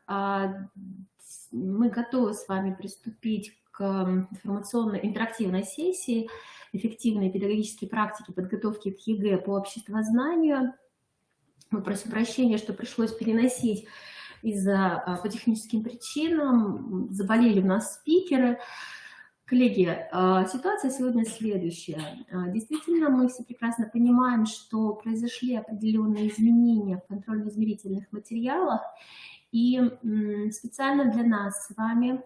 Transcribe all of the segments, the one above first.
Мы готовы с вами приступить к информационной интерактивной сессии «Эффективные педагогические практики подготовки к ЕГЭ по обществознанию». Мы просим прощения, что пришлось переносить по техническим причинам. Заболели у нас спикеры. Коллеги, ситуация сегодня следующая. Действительно, мы все прекрасно понимаем, что произошли определенные изменения в контрольно-измерительных материалах, и специально для нас с вами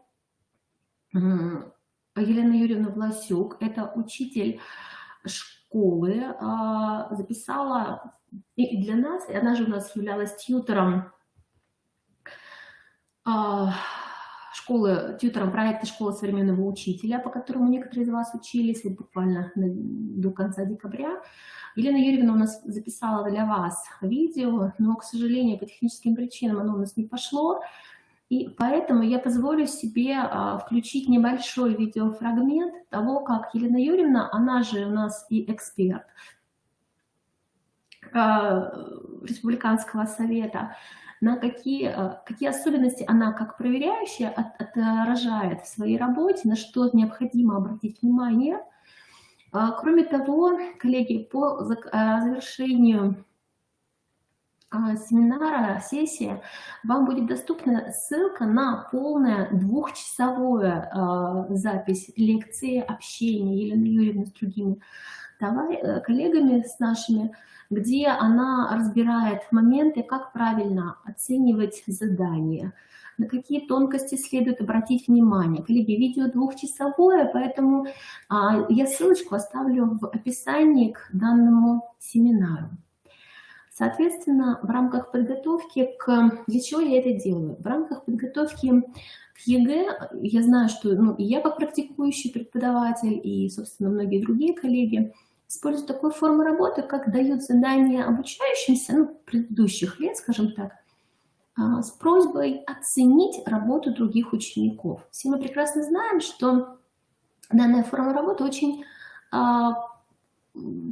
Елена Юрьевна Власюк, это учитель школы, записала и для нас, и она же у нас являлась тьютором тьютором проекта «Школа современного учителя», по которому некоторые из вас учились вот буквально до конца декабря. Елена Юрьевна у нас записала для вас видео, но, к сожалению, по техническим причинам оно у нас не пошло, и поэтому я позволю себе включить небольшой видеофрагмент того, как Елена Юрьевна, она же у нас и эксперт Республиканского совета, на какие особенности она как проверяющая отражает в своей работе, на что необходимо обратить внимание. Кроме того, коллеги, по завершению семинара, сессии, вам будет доступна ссылка на полную двухчасовую запись лекции, общения Елены Юрьевны с другими коллегами, с нашими, где она разбирает моменты, как правильно оценивать задания, на какие тонкости следует обратить внимание. Коллеги, видео двухчасовое, поэтому я ссылочку оставлю в описании к данному семинару. Соответственно, в рамках подготовки Для чего я это делаю? В рамках подготовки к ЕГЭ, я знаю, что и я как практикующий преподаватель, и, собственно, многие другие коллеги используют такую форму работы, как дают задания обучающимся, предыдущих лет, скажем так, с просьбой оценить работу других учеников. Все мы прекрасно знаем, что данная форма работы очень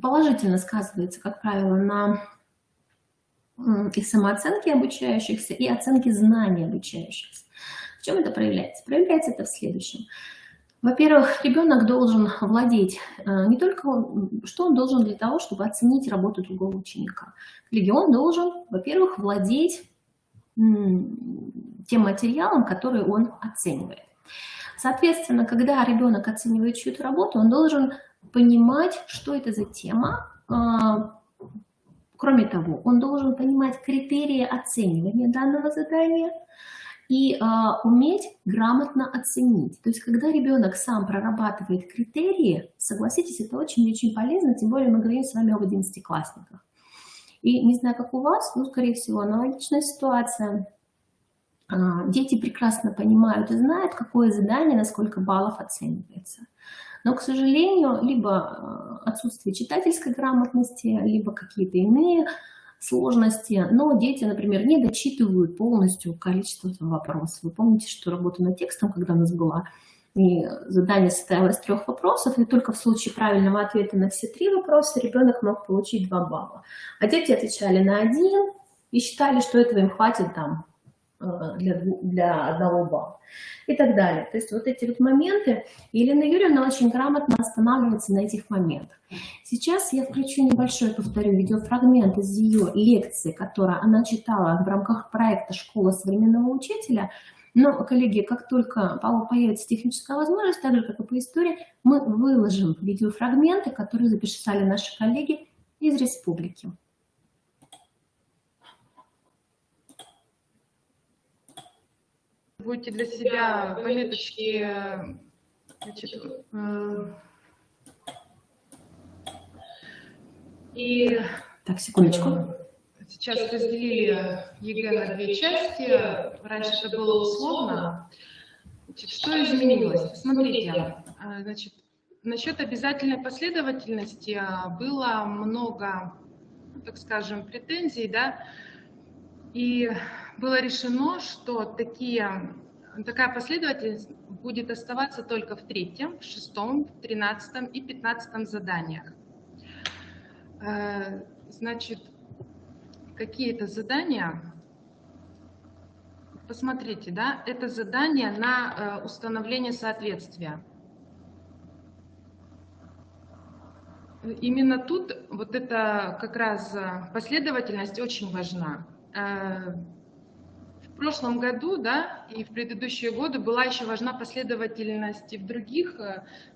положительно сказывается, как правило, на и самооценки обучающихся, и оценки знаний обучающихся. В чем это проявляется? Проявляется это в следующем. Во-первых, ребенок должен владеть не только, что он должен для того, чтобы оценить работу другого ученика. Коллеги, он должен, во-первых, владеть тем материалом, который он оценивает. Соответственно, когда ребенок оценивает чью-то работу, он должен понимать, что это за тема. Кроме того, он должен понимать критерии оценивания данного задания и уметь грамотно оценить. То есть, когда ребенок сам прорабатывает критерии, согласитесь, это очень-очень полезно, тем более мы говорим с вами об 11-классниках. И не знаю, как у вас, но, скорее всего, аналогичная ситуация. Дети прекрасно понимают и знают, какое задание, на сколько баллов оценивается. Но, к сожалению, либо отсутствие читательской грамотности, либо какие-то иные сложности, но дети, например, не дочитывают полностью количество вопросов. Вы помните, что работа над текстом, когда у нас была, и задание состояло из 3 вопросов, и только в случае правильного ответа на все 3 вопроса ребенок мог получить 2 балла. А дети отвечали на 1 и считали, что этого им хватит там для 1 балла и так далее. То есть вот эти вот моменты, Елена Юрьевна очень грамотно останавливается на этих моментах. Сейчас я включу небольшой, повторю, видеофрагмент из ее лекции, которую она читала в рамках проекта «Школа современного учителя». Но, коллеги, как только появится техническая возможность, так же, как и по истории, мы выложим видеофрагменты, которые записали наши коллеги из республики. Будете для себя пометочки, и так, секундочку. Сейчас разделили ЕГЭ на 2 части. Раньше это было условно. Что изменилось? Смотрите, насчет обязательной последовательности было много, так скажем, претензий, да, и было решено, что такая последовательность будет оставаться только в 3-м, 6-м, 13-м и 15-м заданиях. Значит, какие-то задания посмотрите, да, это задание на установление соответствия. Именно тут вот эта как раз последовательность очень важна. В прошлом году, да, и в предыдущие годы была еще важна последовательность и в других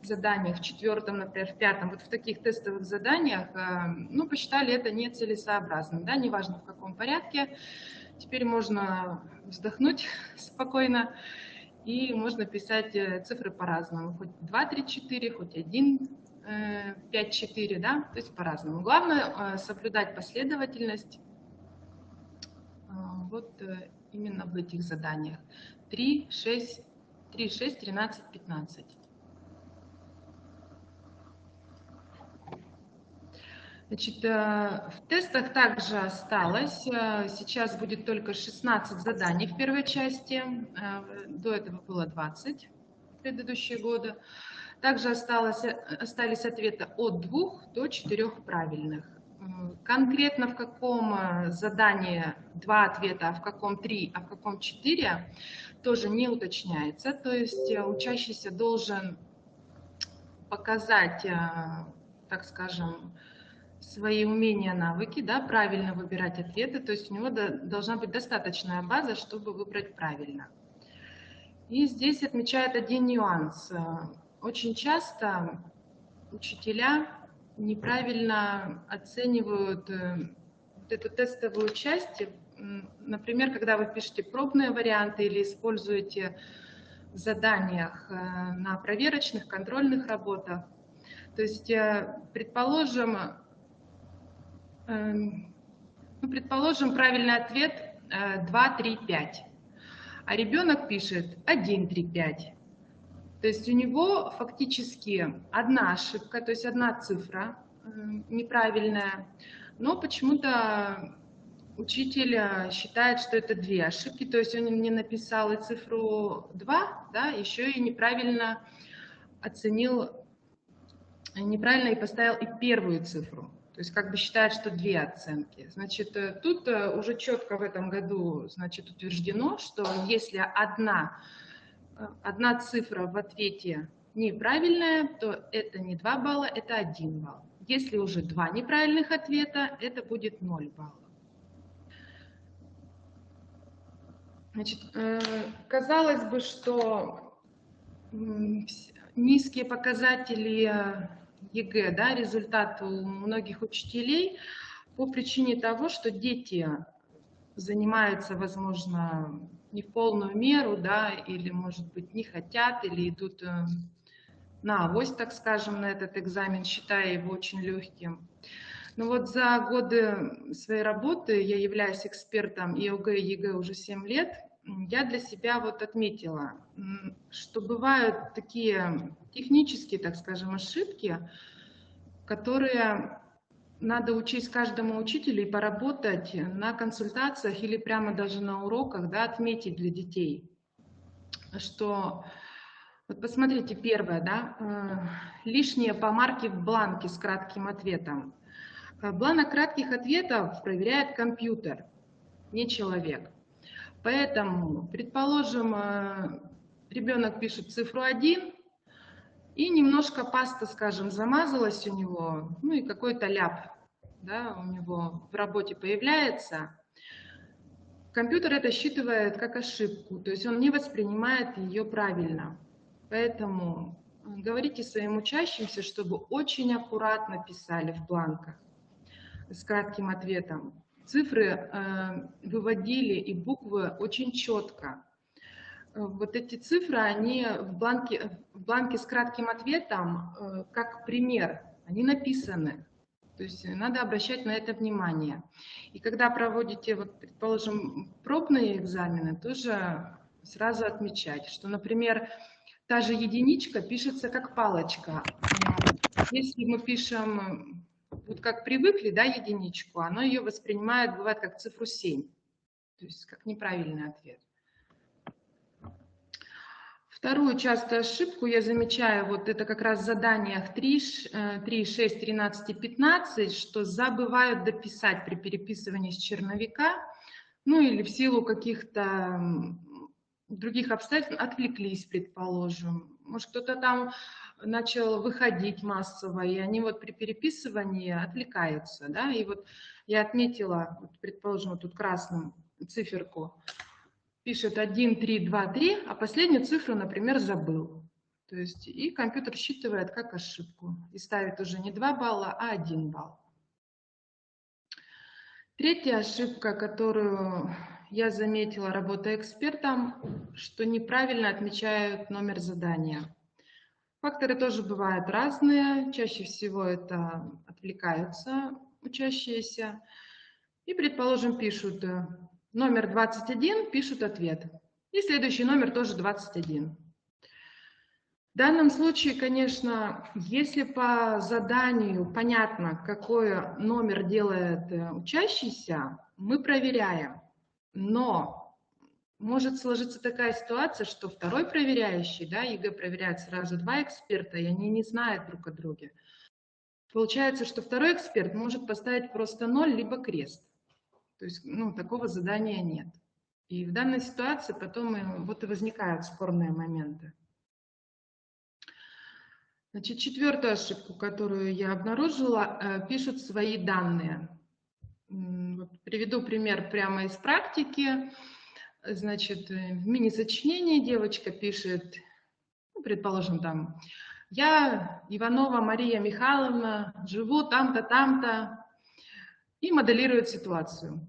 заданиях, в четвертом, например, в пятом, вот в таких тестовых заданиях, ну, посчитали это нецелесообразным, да, неважно в каком порядке. Теперь можно вздохнуть спокойно, и можно писать цифры по-разному, хоть 2, 3, 4, хоть 1, 5, 4, да, то есть по-разному. Главное соблюдать последовательность вот именно в этих заданиях. 3, 6, 13, 15. Значит, в тестах также осталось, сейчас будет только 16 заданий в первой части, до этого было 20 в предыдущие годы. Также остались ответы от 2 до 4 правильных. Конкретно в каком задании 2 ответа, а в каком 3, а в каком 4, тоже не уточняется. То есть учащийся должен показать, так скажем, свои умения, навыки, да, правильно выбирать ответы. То есть у него должна быть достаточная база, чтобы выбрать правильно. И здесь отмечает один нюанс. Очень часто учителя неправильно оценивают вот эту тестовую часть. Например, когда вы пишете пробные варианты или используете в заданиях на проверочных, контрольных работах. То есть, предположим, правильный ответ 2, 3, 5, а ребенок пишет 1, 3, 5. То есть у него фактически одна ошибка, то есть одна цифра неправильная, но почему-то учитель считает, что это 2 ошибки, то есть он не написал и цифру 2, да, еще и неправильно оценил, неправильно и поставил и первую цифру. То есть как бы считает, что 2 оценки. Значит, тут уже четко в этом году, значит, утверждено, что если одна цифра в ответе неправильная, то это не 2 балла, это 1 балл. Если уже 2 неправильных ответа, это будет 0 баллов. Значит, казалось бы, что низкие показатели ЕГЭ, да, результат у многих учителей по причине того, что дети занимаются, возможно, не в полную меру, да, или, может быть, не хотят, или идут на авось, так скажем, на этот экзамен, считая его очень легким. Но вот за годы своей работы, я являюсь экспертом и ОГЭ, и ЕГЭ уже 7 лет, я для себя вот отметила, что бывают такие технические, так скажем, ошибки, которые надо учесть каждому учителю и поработать на консультациях или прямо даже на уроках, да, отметить для детей, что, вот посмотрите, первое, да, лишние помарки в бланке с кратким ответом. Бланок кратких ответов проверяет компьютер, не человек. Поэтому, предположим, ребенок пишет цифру 1, и немножко паста, скажем, замазалась у него, ну и какой-то ляп, да, у него в работе появляется. Компьютер это считывает как ошибку, то есть он не воспринимает ее правильно. Поэтому говорите своим учащимся, чтобы очень аккуратно писали в бланках с кратким ответом. Цифры выводили и буквы очень четко. Вот эти цифры, они в бланке с кратким ответом, как пример, они написаны. То есть надо обращать на это внимание. И когда проводите, вот, предположим, пробные экзамены, тоже сразу отмечать, что, например, та же единичка пишется как палочка. Если мы пишем, вот как привыкли, да, единичку, оно ее воспринимает, бывает, как цифру 7, то есть как неправильный ответ. Вторую частую ошибку я замечаю, вот это как раз в заданиях 3, 6, 13 и 15, что забывают дописать при переписывании с черновика, ну или в силу каких-то других обстоятельств отвлеклись, предположим. Может, кто-то там начал выходить массово, и они вот при переписывании отвлекаются, да, и вот я отметила, вот, предположим, вот тут красным циферку, пишет 1, 3, 2, 3, а последнюю цифру, например, забыл. То есть и компьютер считывает как ошибку и ставит уже не 2 балла, а 1 балл. Третья ошибка, которую я заметила, работая экспертом, что неправильно отмечают номер задания. Факторы тоже бывают разные. Чаще всего это отвлекаются учащиеся. И, предположим, пишут номер 21, пишут ответ. И следующий номер тоже 21. В данном случае, конечно, если по заданию понятно, какой номер делает учащийся, мы проверяем. Но может сложиться такая ситуация, что второй проверяющий, да, ЕГЭ проверяет сразу 2 эксперта, и они не знают друг о друге. Получается, что второй эксперт может поставить просто 0 либо крест. То есть, такого задания нет. И в данной ситуации потом вот и возникают спорные моменты. Значит, четвертую ошибку, которую я обнаружила, пишут свои данные. Вот приведу пример прямо из практики. Значит, в мини-сочинении девочка пишет, предположим, там, я Иванова Мария Михайловна, живу там-то, там-то, и моделирует ситуацию.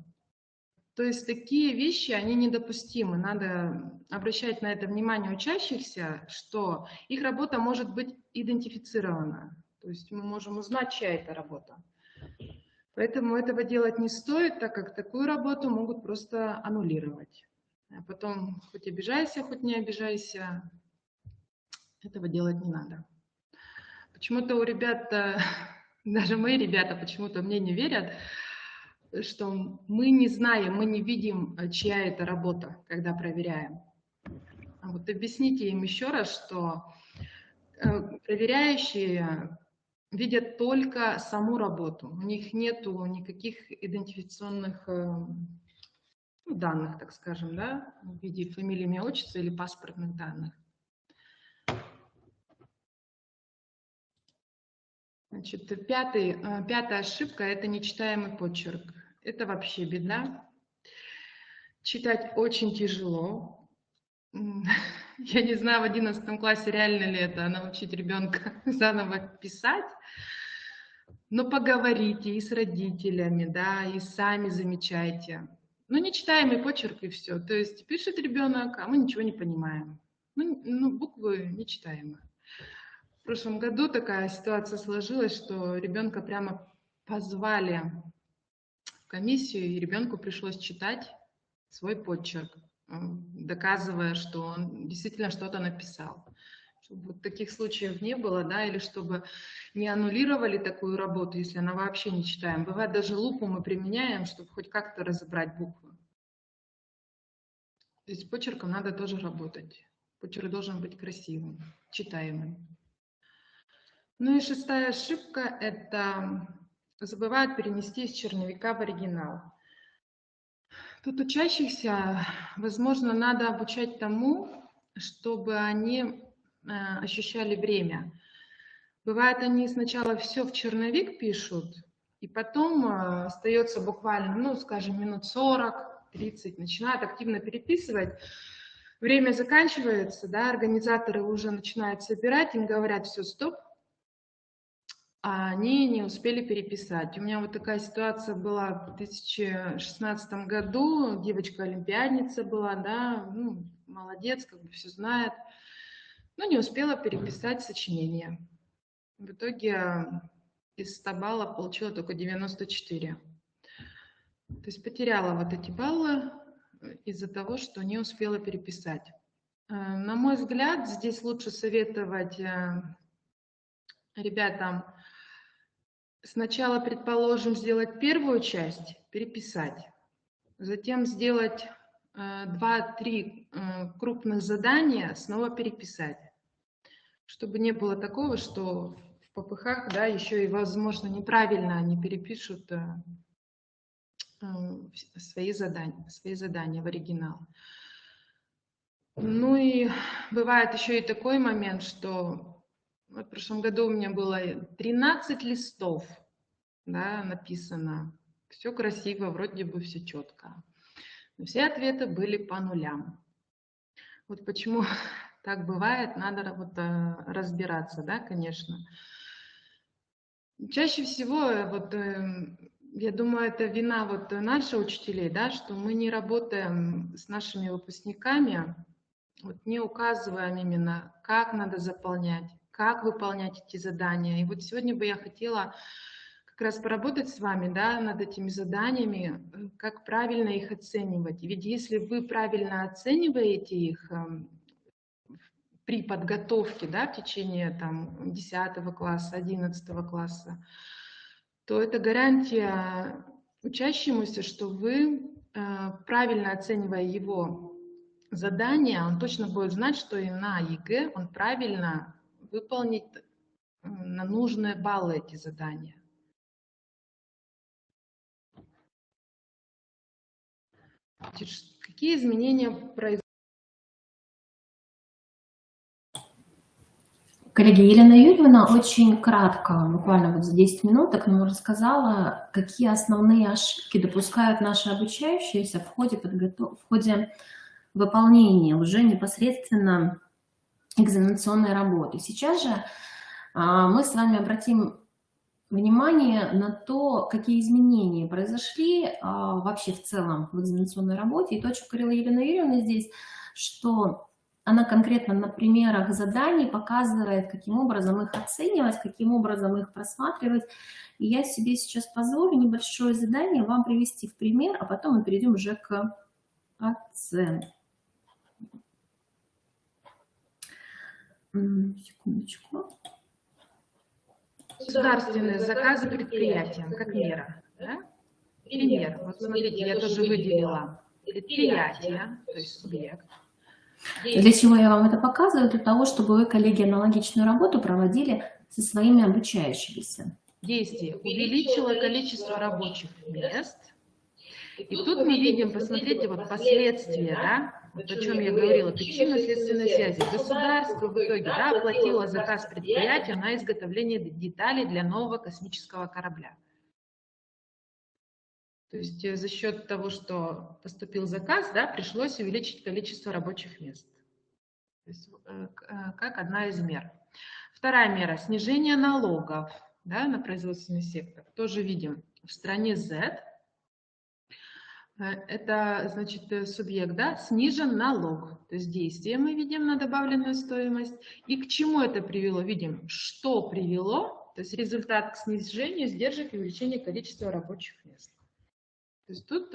То есть такие вещи, они недопустимы. Надо обращать на это внимание учащихся, что их работа может быть идентифицирована. То есть мы можем узнать, чья это работа. Поэтому этого делать не стоит, так как такую работу могут просто аннулировать. А потом хоть обижайся, хоть не обижайся, этого делать не надо. Почему-то у ребят, даже мои ребята почему-то мне не верят, что мы не знаем, мы не видим, чья это работа, когда проверяем. А вот объясните им еще раз, что проверяющие видят только саму работу. У них нету никаких идентификационных данных, так скажем, да, в виде фамилии, имя, отчества или паспортных данных. Значит, пятая ошибка – это нечитаемый почерк. Это вообще беда. Читать очень тяжело. Я не знаю, в 11 классе реально ли это научить ребенка заново писать, но поговорите и с родителями, да, и сами замечайте. Нечитаемый почерк и все. То есть пишет ребенок, а мы ничего не понимаем. Буквы нечитаемые. В прошлом году такая ситуация сложилась, что ребенка прямо позвали в комиссию, и ребенку пришлось читать свой почерк, доказывая, что он действительно что-то написал. Чтобы вот таких случаев не было, да, или чтобы не аннулировали такую работу, если она вообще не читаем. Бывает, даже лупу мы применяем, чтобы хоть как-то разобрать буквы. То есть с почерком надо тоже работать. Почерк должен быть красивым, читаемым. И шестая ошибка – это забывают перенести из черновика в оригинал. Тут учащихся, возможно, надо обучать тому, чтобы они ощущали время. Бывает, они сначала все в черновик пишут, и потом остается буквально, скажем, минут 40-30, начинают активно переписывать. Время заканчивается, да, организаторы уже начинают собирать, им говорят: все, стоп, а они не успели переписать. У меня вот такая ситуация была в 2016 году. Девочка-олимпиадница была, да, молодец, как бы все знает, но не успела переписать сочинение. В итоге из 100 баллов получила только 94. То есть потеряла вот эти баллы из-за того, что не успела переписать. На мой взгляд, здесь лучше советовать ребятам сначала, предположим, сделать первую часть, переписать, затем сделать 2-3 крупных задания, снова переписать, чтобы не было такого, что в попыхах, да, еще и, возможно, неправильно они перепишут свои задания в оригинал. Ну и бывает еще и такой момент, что вот в прошлом году у меня было 13 листов, да, написано. Все красиво, вроде бы все четко. Но все ответы были по нулям. Вот почему так бывает, надо вот разбираться, да, конечно. Чаще всего, я думаю, это вина вот наших учителей, да, что мы не работаем с нашими выпускниками, вот не указываем именно, как надо заполнять, как выполнять эти задания. И вот сегодня бы я хотела как раз поработать с вами, да, над этими заданиями, как правильно их оценивать. Ведь если вы правильно оцениваете их при подготовке, да, в течение там 10 класса, 11 класса, то это гарантия учащемуся, что вы, правильно оценивая его задание, он точно будет знать, что и на ЕГЭ он правильно выполнит на нужные баллы эти задания. Какие изменения произошли? Коллеги, Елена Юрьевна очень кратко, буквально вот за 10 минуток, нам рассказала, какие основные ошибки допускают наши обучающиеся в ходе выполнения уже непосредственно экзаменационной работы. Сейчас же мы с вами обратим внимание на то, какие изменения произошли вообще в целом в экзаменационной работе. И то, что говорила Елена Юрьевна здесь, что она конкретно на примерах заданий показывает, каким образом их оценивать, каким образом их просматривать. И я себе сейчас позволю небольшое задание вам привести в пример, а потом мы перейдем уже к оценке. Секундочку. Государственные заказы предприятиям, как мера. Да? Пример. Вот смотрите, я тоже выделила предприятие, то есть субъект. Для чего я вам это показываю? Для того, чтобы вы, коллеги, аналогичную работу проводили со своими обучающимися. Действие увеличило количество рабочих мест. И тут мы видим, посмотрите, вот последствия, да, вот о чем я говорила, причинно-следственной связи. Государство в итоге, да, оплатило заказ предприятия на изготовление деталей для нового космического корабля. То есть за счет того, что поступил заказ, да, пришлось увеличить количество рабочих мест. То есть, как одна из мер. Вторая мера – снижение налогов, да, на производственный сектор. Тоже видим в стране Z. Это, значит, субъект, да, снижен налог. То есть действие мы видим на добавленную стоимость. И к чему это привело? Видим, что привело, то есть результат к снижению сдержек и увеличению количества рабочих мест. То есть тут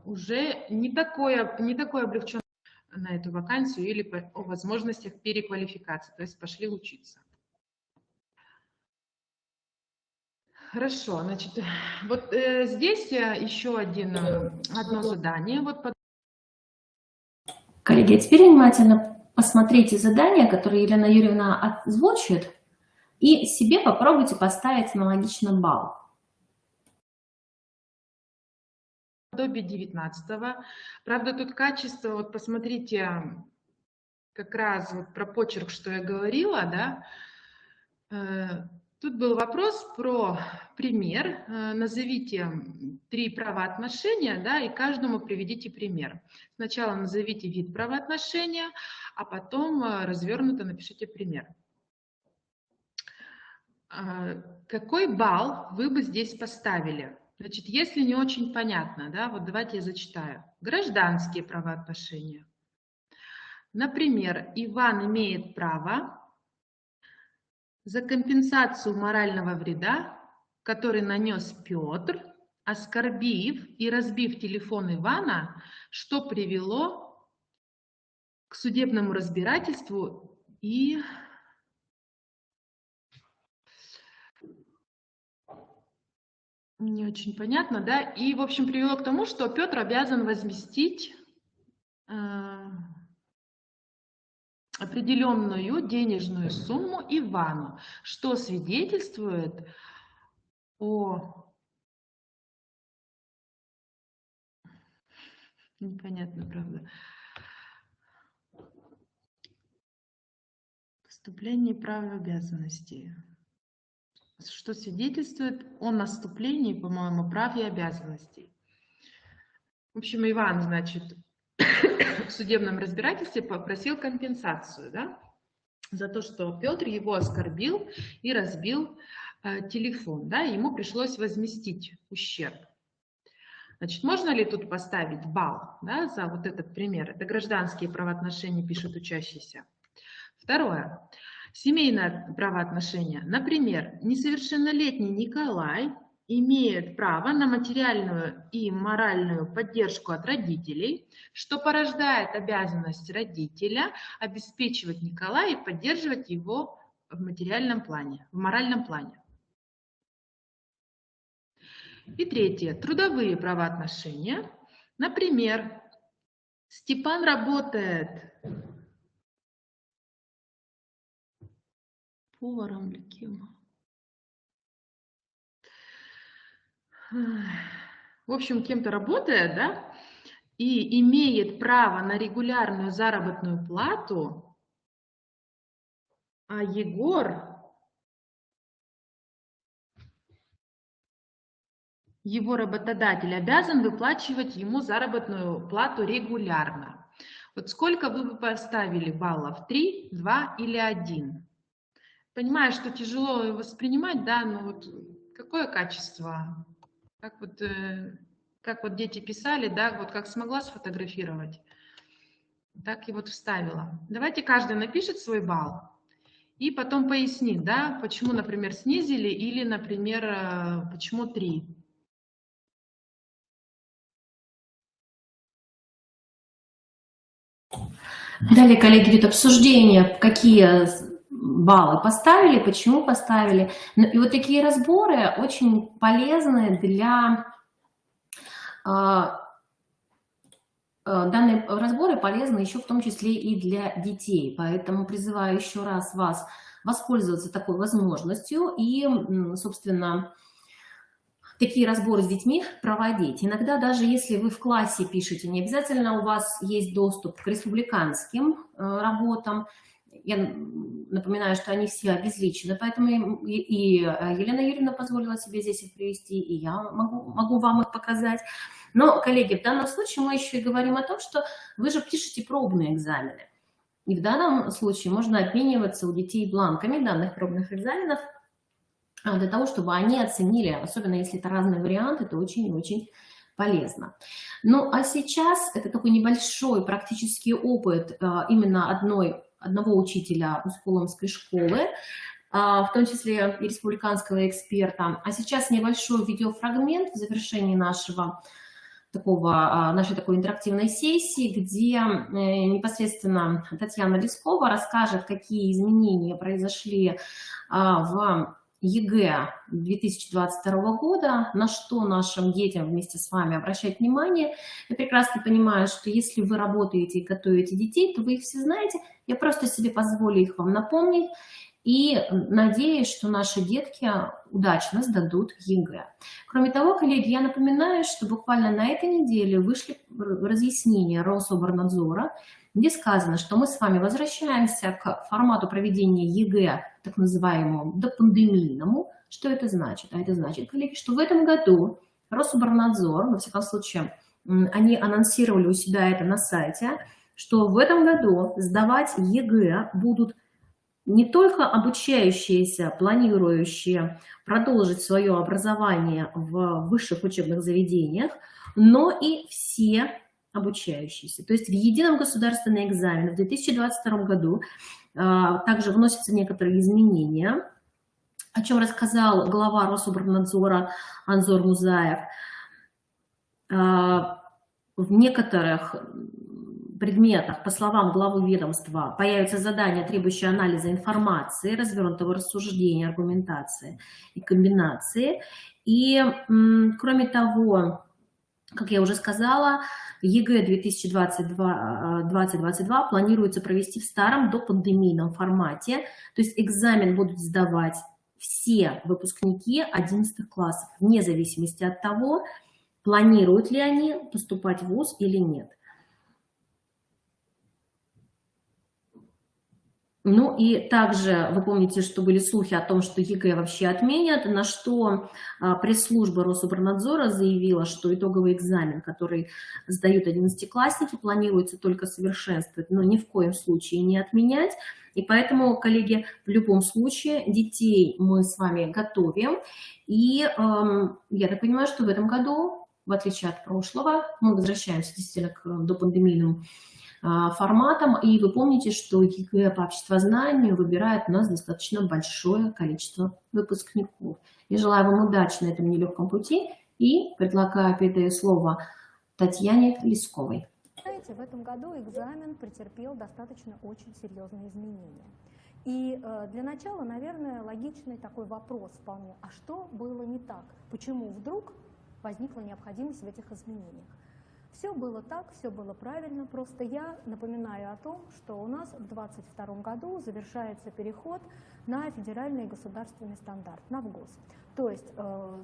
уже не такое облегченное на эту вакансию или о возможностях переквалификации, то есть пошли учиться. Хорошо, значит, вот здесь еще одно задание. Вот Коллеги, а теперь внимательно посмотрите задания, которые Елена Юрьевна озвучит, и себе попробуйте поставить аналогично балл. Подобие 19-го. Правда, тут качество, вот посмотрите, как раз вот про почерк, что я говорила, да. Тут был вопрос про пример. Назовите 3 правоотношения, да, и каждому приведите пример. Сначала назовите вид правоотношения, а потом развернуто напишите пример. Какой балл вы бы здесь поставили? Значит, если не очень понятно, да, вот давайте я зачитаю. Гражданские правоотношения. Например, Иван имеет право за компенсацию морального вреда, который нанес Петр, оскорбив и разбив телефон Ивана, что привело к судебному разбирательству и не очень понятно, да, и, в общем, привело к тому, что Петр обязан возместить определенную денежную сумму Ивану, что свидетельствует о... Непонятно, правда. Наступление прав и обязанностей. Что свидетельствует о наступлении, по-моему, прав и обязанностей. В общем, Иван, значит, в судебном разбирательстве попросил компенсацию, да, за то, что Петр его оскорбил и разбил телефон, да, ему пришлось возместить ущерб. Значит, можно ли тут поставить балл, да, за вот этот пример? Это гражданские правоотношения, пишут учащиеся. Второе. Семейные правоотношения. Например, несовершеннолетний Николай имеет право на материальную и моральную поддержку от родителей, что порождает обязанность родителя обеспечивать Николая и поддерживать его в материальном плане, в моральном плане. И третье. Трудовые правоотношения. Например, Степан работает поваром или кем? В общем, кем-то работает, да, и имеет право на регулярную заработную плату, а Егор, его работодатель, обязан выплачивать ему заработную плату регулярно. Вот сколько вы бы поставили баллов? 3, 2 или 1? Понимаю, что тяжело воспринимать, да, но вот какое качество? Как вот дети писали, да, вот как смогла сфотографировать, так и вот вставила. Давайте каждый напишет свой балл и потом пояснит, да, почему, например, снизили или, например, почему 3. Далее, коллеги, идет обсуждение, какие баллы поставили, почему поставили. И вот такие разборы очень полезны для... Данные разборы полезны еще в том числе и для детей, поэтому призываю еще раз вас воспользоваться такой возможностью и, собственно, такие разборы с детьми проводить. Иногда даже если вы в классе пишете, не обязательно у вас есть доступ к республиканским работам. Я напоминаю, что они все обезличены, поэтому и Елена Юрьевна позволила себе здесь их привести, и я могу вам их показать. Но, коллеги, в данном случае мы еще и говорим о том, что вы же пишете пробные экзамены. И в данном случае можно обмениваться у детей бланками данных пробных экзаменов для того, чтобы они оценили, особенно если это разные варианты, это очень и очень полезно. Ну, а сейчас это такой небольшой практический опыт именно одного учителя Успуломской школы, в том числе и республиканского эксперта. А сейчас небольшой видеофрагмент в завершении нашей такой интерактивной сессии, где непосредственно Татьяна Лескова расскажет, какие изменения произошли в ЕГЭ 2022 года, на что нашим детям вместе с вами обращать внимание. Я прекрасно понимаю, что если вы работаете и готовите детей, то вы их все знаете. Я просто себе позволю их вам напомнить. И надеюсь, что наши детки удачно сдадут ЕГЭ. Кроме того, коллеги, я напоминаю, что буквально на этой неделе вышли разъяснения Рособорнадзора, где сказано, что мы с вами возвращаемся к формату проведения ЕГЭ, так называемому допандемийному. Что это значит? А это значит, коллеги, что в этом году Рособорнадзор, во всяком случае, они анонсировали у себя это на сайте, что в этом году сдавать ЕГЭ будут не только обучающиеся, планирующие продолжить свое образование в высших учебных заведениях, но и все обучающиеся. То есть в едином государственный экзамен в 2022 году также вносятся некоторые изменения, о чем рассказал глава Рособорнадзора Анзор Музаев. В некоторых предметах, по словам главы ведомства, появятся задания, требующие анализа информации, развернутого рассуждения, аргументации и комбинации. И, кроме того, как я уже сказала, ЕГЭ 2022 планируется провести в старом допандемийном формате, то есть экзамен будут сдавать все выпускники 11 классов, вне зависимости от того, планируют ли они поступать в вуз или нет. Ну и также вы помните, что были слухи о том, что ЕГЭ вообще отменят, на что пресс-служба Рособорнадзора заявила, что итоговый экзамен, который сдают одиннадцатиклассники, планируется только совершенствовать, но ни в коем случае не отменять. И поэтому, коллеги, в любом случае детей мы с вами готовим. И я так понимаю, что в этом году, в отличие от прошлого, мы возвращаемся действительно к допандемийным форматом. И вы помните, что ЕГЭ по обществознанию выбирает у нас достаточно большое количество выпускников. Я желаю вам удачи на этом нелегком пути и предлагаю передаю слово Татьяне Лесковой. Знаете, в этом году экзамен претерпел достаточно очень серьезные изменения. И для начала, наверное, логичный такой вопрос вполне: а что было не так? Почему вдруг возникла необходимость в этих изменениях? Все было так, все было правильно, просто я напоминаю о том, что у нас в 2022 году завершается переход на федеральный государственный стандарт, на ВГОС. То есть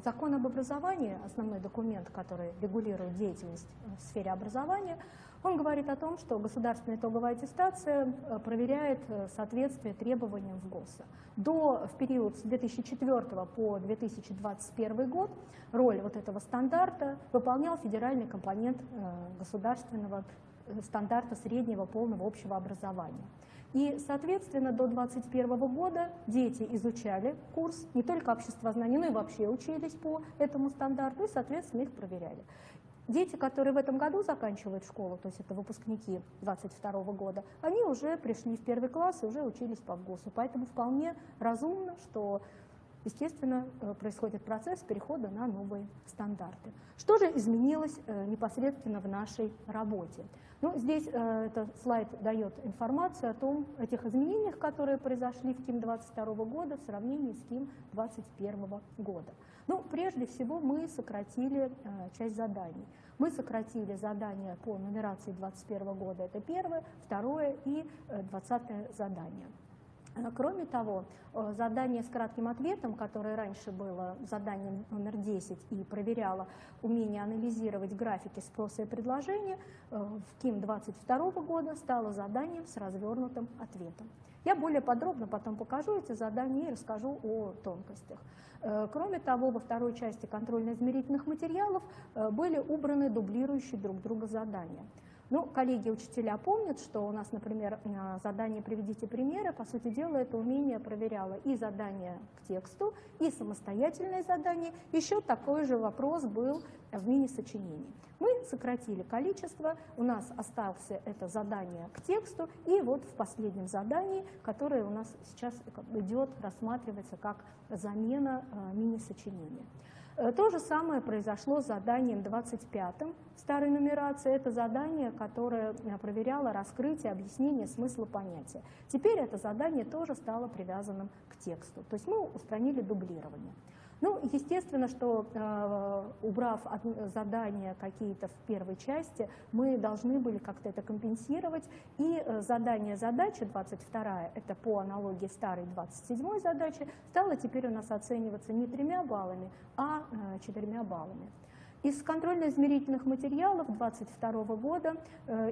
закон об образовании, основной документ, который регулирует деятельность в сфере образования, он говорит о том, что государственная итоговая аттестация проверяет соответствие требованиям ВГОСа. В период с 2004 по 2021 год роль вот этого стандарта выполнял федеральный компонент государственного стандарта среднего полного общего образования. И, соответственно, до 2021 года дети изучали курс не только обществознания, но и вообще учились по этому стандарту, и, соответственно, их проверяли. Дети, которые в этом году заканчивают школу, то есть это выпускники 2022 года, они уже пришли в первый класс и уже учились по ВГОСу. Поэтому вполне разумно, что, естественно, происходит процесс перехода на новые стандарты. Что же изменилось непосредственно в нашей работе? Ну, здесь этот слайд дает информацию о том, этих изменениях, которые произошли в КИМ 2022 года в сравнении с КИМ 2021 года. Ну, прежде всего, мы сократили часть заданий. Мы сократили задания по нумерации 2021 года, это первое, второе и 20-е задание. Кроме того, задание с кратким ответом, которое раньше было заданием номер 10 и проверяло умение анализировать графики спроса и предложения, в КИМ 2022 года стало заданием с развернутым ответом. Я более подробно потом покажу эти задания и расскажу о тонкостях. Кроме того, во второй части контрольно-измерительных материалов были убраны дублирующие друг друга задания. Ну, коллеги-учителя помнят, что у нас, например, задание «Приведите примеры», по сути дела, это умение проверяло и задание к тексту, и самостоятельное задание. Еще такой же вопрос был в мини-сочинении. Мы сократили количество, у нас осталось это задание к тексту, и вот в последнем задании, которое у нас сейчас идет, рассматривается как замена мини-сочинения. То же самое произошло с заданием 25-м старой нумерации. Это задание, которое проверяло раскрытие, объяснение смысла понятия. Теперь это задание тоже стало привязанным к тексту. То есть мы устранили дублирование. Ну, естественно, что убрав задания какие-то в первой части, мы должны были как-то это компенсировать. И задача 22, это по аналогии старой 27-й задачи, стало теперь у нас оцениваться не 3 баллами, а 4 баллами. Из контрольно-измерительных материалов 2022 года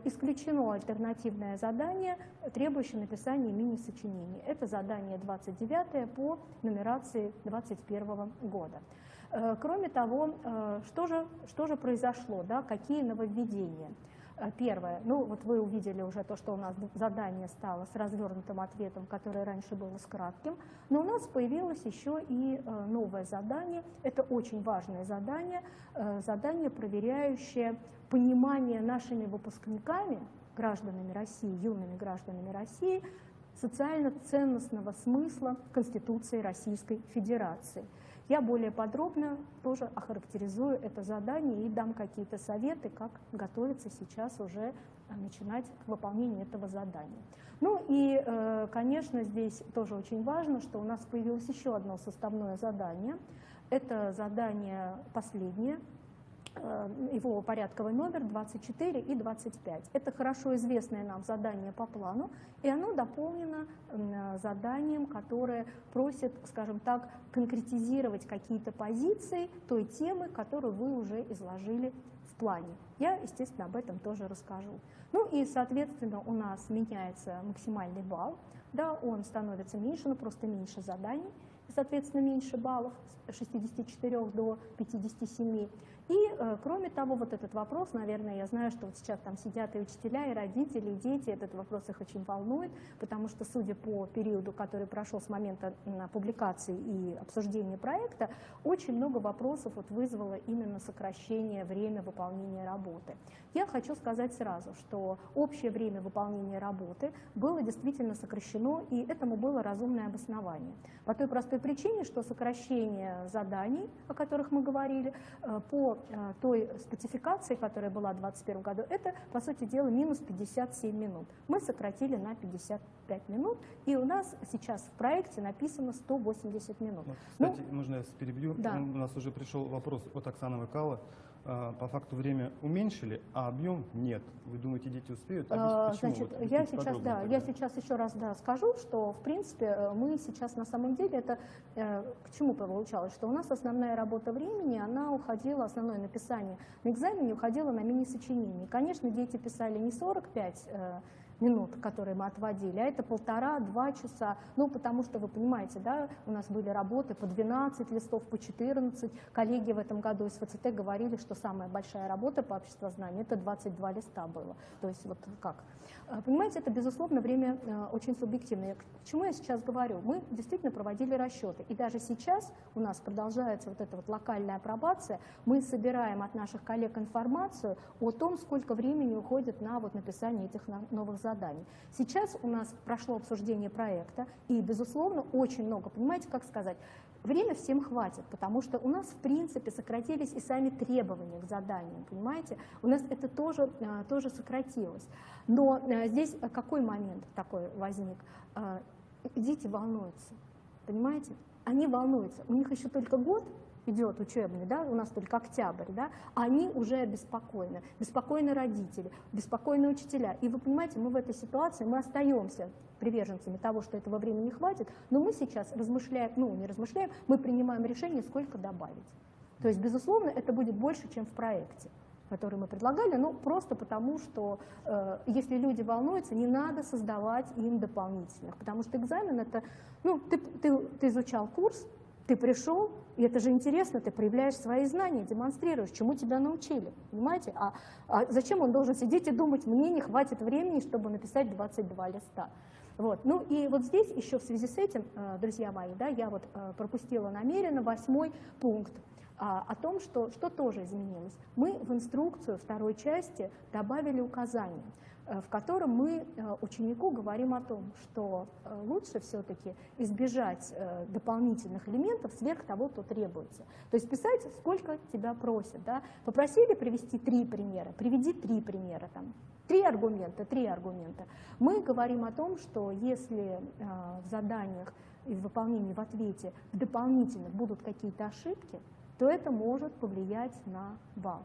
исключено альтернативное задание, требующее написания мини-сочинений. Это задание 29 по нумерации 2021 года. Кроме того, что же произошло, да, какие нововведения? Первое, ну вот вы увидели уже то, что у нас задание стало с развернутым ответом, которое раньше было с кратким, но у нас появилось еще и новое задание, это очень важное задание, задание, проверяющее понимание нашими выпускниками, гражданами России, юными гражданами России, социально-ценностного смысла Конституции Российской Федерации. Я более подробно тоже охарактеризую это задание и дам какие-то советы, как готовиться сейчас уже начинать к выполнению этого задания. Ну и, конечно, здесь тоже очень важно, что у нас появилось еще одно составное задание. Это задание последнее, его порядковый номер 24 и 25. Это хорошо известное нам задание по плану, и оно дополнено заданием, которое просит, скажем так, конкретизировать какие-то позиции той темы, которую вы уже изложили в плане. Я, естественно, об этом тоже расскажу. Ну и, соответственно, у нас меняется максимальный балл. да, он становится меньше, но просто меньше заданий, и, соответственно, меньше баллов, с 64 до 57. И, кроме того, вот этот вопрос, наверное, я знаю, что вот сейчас там сидят и учителя, и родители, и дети, этот вопрос их очень волнует, потому что, судя по периоду, который прошел с момента публикации и обсуждения проекта, очень много вопросов вот вызвало именно сокращение времени выполнения работы. Я хочу сказать сразу, что общее время выполнения работы было действительно сокращено, и этому было разумное обоснование. По той простой причине, что сокращение заданий, о которых мы говорили, по той спецификации, которая была в 2021 году, это, по сути дела, минус 57 минут. Мы сократили на 55 минут, и у нас сейчас в проекте написано 180 минут. Вот, кстати, можно я перебью? Да. У нас уже пришел вопрос от Оксаны Выкала. По факту время уменьшили, а объем нет. Вы думаете, дети успеют? Почему? Значит, Вот, я сейчас еще раз скажу, что в принципе мы сейчас на самом деле это к чему получалось, что у нас основная работа времени, она уходила, основное написание на экзамене уходило на мини-сочинение. Конечно, дети писали не 45 минут, которые мы отводили, а это 1,5-2 часа, ну, потому что, вы понимаете, да, у нас были работы по 12 листов, по 14, коллеги в этом году из ФЦТ говорили, что самая большая работа по обществознанию, это 22 листа было, то есть вот как. Понимаете, это, безусловно, время очень субъективное. К чему я сейчас говорю? Мы действительно проводили расчеты, и даже сейчас у нас продолжается вот эта вот локальная апробация, мы собираем от наших коллег информацию о том, сколько времени уходит на вот написание этих новых заданий. Сейчас у нас прошло обсуждение проекта, и, безусловно, очень много, понимаете, как сказать, время всем хватит, потому что у нас, в принципе, сократились и сами требования к заданиям, понимаете? У нас это тоже сократилось. Но здесь какой момент такой возник? Дети волнуются, понимаете? Они волнуются, у них еще только год идет учебный, да, у нас только октябрь, да, а они уже обеспокоены, беспокойны родители, беспокойны учителя. И вы понимаете, мы в этой ситуации, мы остаемся приверженцами того, что этого времени не хватит, но мы сейчас размышляем, ну не размышляем, мы принимаем решение, сколько добавить. То есть, безусловно, это будет больше, чем в проекте, который мы предлагали, ну просто потому, что если люди волнуются, не надо создавать им дополнительных, потому что экзамен это, ну ты изучал курс, ты пришел, и это же интересно, ты проявляешь свои знания, демонстрируешь, чему тебя научили, понимаете? А зачем он должен сидеть и думать, мне не хватит времени, чтобы написать 22 листа? Вот. Ну и вот здесь еще в связи с этим, друзья мои, да, я вот пропустила намеренно 8-й пункт о том, что тоже изменилось. Мы в инструкцию второй части добавили указание, в котором мы ученику говорим о том, что лучше все-таки избежать дополнительных элементов сверх того, что требуется. То есть писать, сколько тебя просят. Да? Попросили привести 3 примера, приведи 3 примера. Там, 3 аргумента. Мы говорим о том, что если в заданиях и в выполнении в ответе в дополнительных будут какие-то ошибки, то это может повлиять на балл,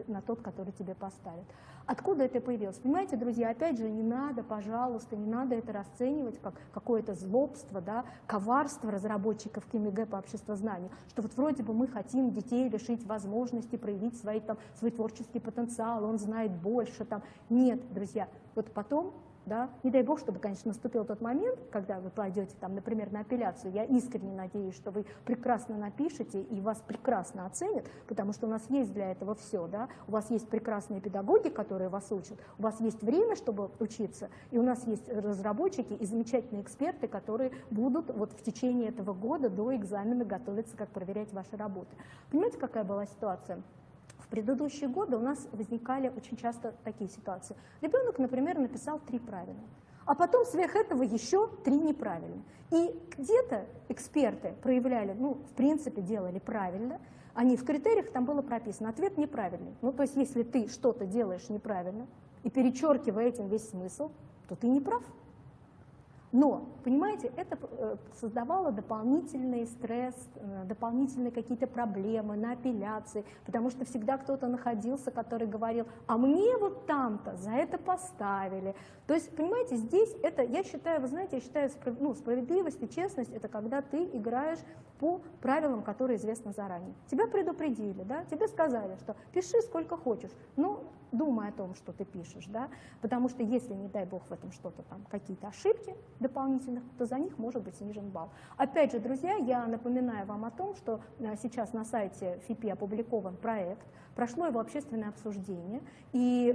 на тот, который тебе поставят. Откуда это появилось? Понимаете, друзья, опять же, не надо, пожалуйста, не надо это расценивать как какое-то злобство, да, коварство разработчиков КМГ по обществознанию, что вот вроде бы мы хотим детей лишить возможности проявить свой творческий потенциал, он знает больше. Там. Нет, друзья, вот потом, да, не дай бог, чтобы, конечно, наступил тот момент, когда вы пойдете, там, например, на апелляцию. Я искренне надеюсь, что вы прекрасно напишете и вас прекрасно оценят, потому что у нас есть для этого все. Да? У вас есть прекрасные педагоги, которые вас учат, у вас есть время, чтобы учиться, и у нас есть разработчики и замечательные эксперты, которые будут вот в течение этого года до экзамена готовиться, как проверять ваши работы. Понимаете, какая была ситуация? В предыдущие годы у нас возникали очень часто такие ситуации. Ребенок, например, написал 3 правильно, а потом сверх этого еще 3 неправильно. И где-то эксперты проявляли, ну, в принципе, делали правильно, они в критериях, там было прописано, ответ неправильный. Ну, то есть, если ты что-то делаешь неправильно и перечеркивая этим весь смысл, то ты не прав. Но, понимаете, это создавало дополнительный стресс, дополнительные какие-то проблемы на апелляции, потому что всегда кто-то находился, который говорил, а мне вот там-то за это поставили. То есть, понимаете, здесь это, я считаю, вы знаете, я считаю, справедливость и честность, это когда ты играешь по правилам, которые известны заранее. Тебя предупредили, да, тебе сказали, что пиши сколько хочешь, но думай о том, что ты пишешь, да, потому что если, не дай бог, в этом что-то там, какие-то ошибки дополнительных, то за них может быть снижен балл. Опять же, друзья, я напоминаю вам о том, что сейчас на сайте ФИПИ опубликован проект, прошло его общественное обсуждение, и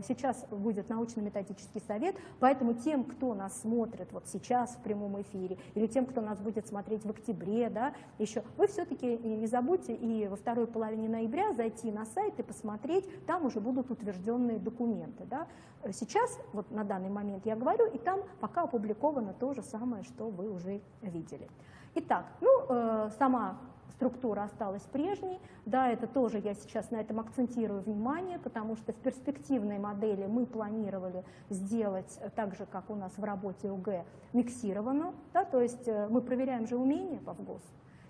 сейчас будет научно-методический совет, поэтому тем, кто нас смотрит вот сейчас в прямом эфире, или тем, кто нас будет смотреть в октябре, да, еще, вы все-таки не забудьте и во второй половине ноября зайти на сайт и посмотреть, там уже будут утвержденные документы. Да. Сейчас, вот на данный момент я говорю, и там пока опубликовано то же самое, что вы уже видели. Итак, сама структура осталась прежней, да, это тоже я сейчас на этом акцентирую внимание, потому что в перспективной модели мы планировали сделать так же, как у нас в работе ОГЭ, миксированно, да, то есть мы проверяем же умения по ВГОС,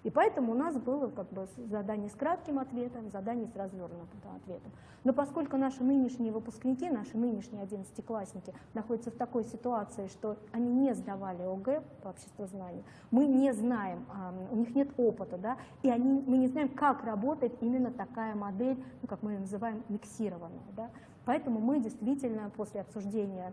и поэтому у нас было как бы задание с кратким ответом, задание с развернутым ответом. Но поскольку наши нынешние выпускники, наши нынешние 11-классники находятся в такой ситуации, что они не сдавали ОГЭ по обществознанию, мы не знаем, у них нет опыта, да, и мы не знаем, как работает именно такая модель, ну, как мы ее называем, миксированная. Да. Поэтому мы действительно после обсуждения